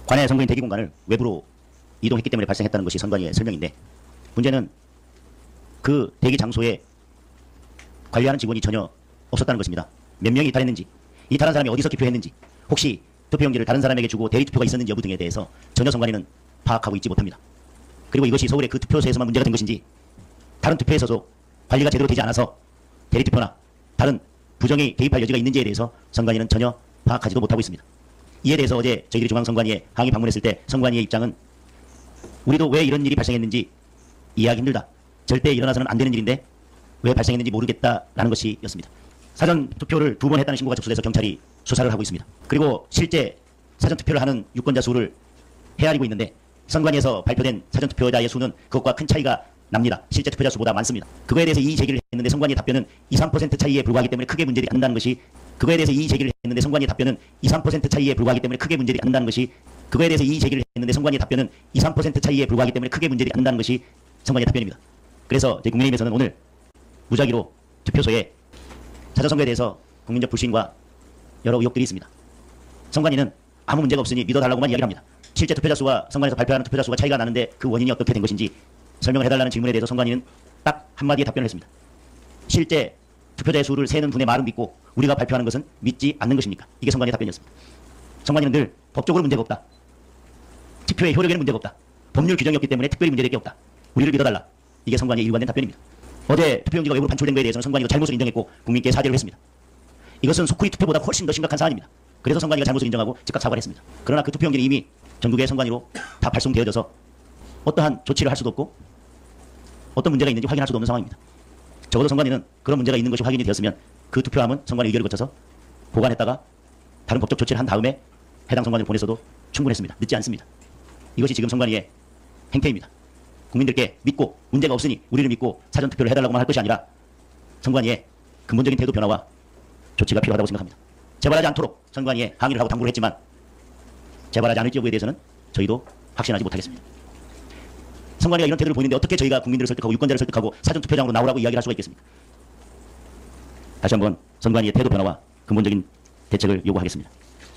관내 선거인 대기 공간을 외부로 이동했기 때문에 발생했다는 것이 선관위의 설명인데, 문제는 그 대기 장소에 관리하는 직원이 전혀 없었다는 것입니다. 몇 명이 이탈했는지, 이탈한 사람이 어디서 투표했는지, 혹시 투표용지를 다른 사람에게 주고 대리 투표가 있었는지 여부 등에 대해서 전혀 선관위는 파악하고 있지 못합니다. 그리고 이것이 서울의 그 투표소에서만 문제가 된 것인지, 다른 투표에서도 관리가 제대로 되지 않아서 대리 투표나 다른 부정이 개입할 여지가 있는지에 대해서 선관위는 전혀 파악하지도 못하고 있습니다. 이에 대해서 어제 저희들이 중앙선관위에 항의 방문했을 때 선관위의 입장은, 우리도 왜 이런 일이 발생했는지 이해하기 힘들다, 절대 일어나서는 안 되는 일인데 왜 발생했는지 모르겠다라는 것이었습니다. 사전 투표를 2번 했다는 신고가 접수돼서 경찰이 수사를 하고 있습니다. 그리고 실제 사전 투표를 하는 유권자 수를 헤아리고 있는데, 선관위에서 발표된 사전 투표자의 수는 그것과 큰 차이가 납니다. 실제 투표자 수보다 많습니다. 그거에 대해서 이의 제기를 했는데 선관위의 답변은 2~3% 차이에 불과하기 때문에 크게 문제되지 않는다는 것이, 그거에 대해서 이의 제기를 했는데 선관위의 답변은 2~3% 차이에 불과하기 때문에 크게 문제되지 않는다는 것이, 그거에 대해서 이의 제기를 했는데 선관위의 답변은 2~3% 차이에 불과하기 때문에 크게 문제되지 않는다는 것이 선관위의 답변입니다. 그래서 저희 국민의힘에서는 오늘 무작위로 투표소에 사전선거에 대해서 국민적 불신과 여러 의혹들이 있습니다. 선관위는 아무 문제가 없으니 믿어달라고만 이야기를 합니다. 실제 투표자 수와 선관위에서 발표하는 투표자 수가 차이가 나는데 그 원인이 어떻게 된 것인지 설명을 해달라는 질문에 대해서 선관위는 딱 한마디의 답변을 했습니다. 실제 투표자의 수를 세는 분의 말은 믿고 우리가 발표하는 것은 믿지 않는 것입니까? 이게 선관위의 답변이었습니다. 선관위는 늘 법적으로 문제가 없다, 투표의 효력에는 문제가 없다, 법률 규정이 없기 때문에 특별히 문제될 게 없다, 우리를 믿어달라, 이게 선관위의 일관된 답변입니다. 어제 투표용지가 외부로 반출된 것에 대해서는 선관위가 잘못을 인정했고 국민께 사죄를 했습니다. 이것은 소쿠리 투표보다 훨씬 더 심각한 사안입니다. 그래서 선관위가 잘못을 인정하고 즉각 사과를 했습니다. 그러나 그 투표용지는 이미 전국의 선관위로 다 발송되어져서 어떠한 조치를 할 수도 없고 어떤 문제가 있는지 확인할 수도 없는 상황입니다. 적어도 선관위는 그런 문제가 있는 것이 확인이 되었으면 그 투표함은 선관위 의결을 거쳐서 보관했다가 다른 법적 조치를 한 다음에 해당 선관위를 보내서도 충분했습니다. 늦지 않습니다. 이것이 지금 선관위의 행태입니다. 국민들께 믿고 문제가 없으니 우리를 믿고 사전투표를 해달라고만 할 것이 아니라 선관위의 근본적인 태도 변화와 조치가 필요하다고 생각합니다. 재발하지 않도록 선관위에 항의를 하고 당부를 했지만 재발하지 않을지 여부에 대해서는 저희도 확신하지 못하겠습니다. 선관위가 이런 태도를 보이는데 어떻게 저희가 국민들을 설득하고 유권자를 설득하고 사전투표장으로 나오라고 이야기를 할 수가 있겠습니까? 다시 한번 선관위의 태도 변화와 근본적인 대책을 요구하겠습니다.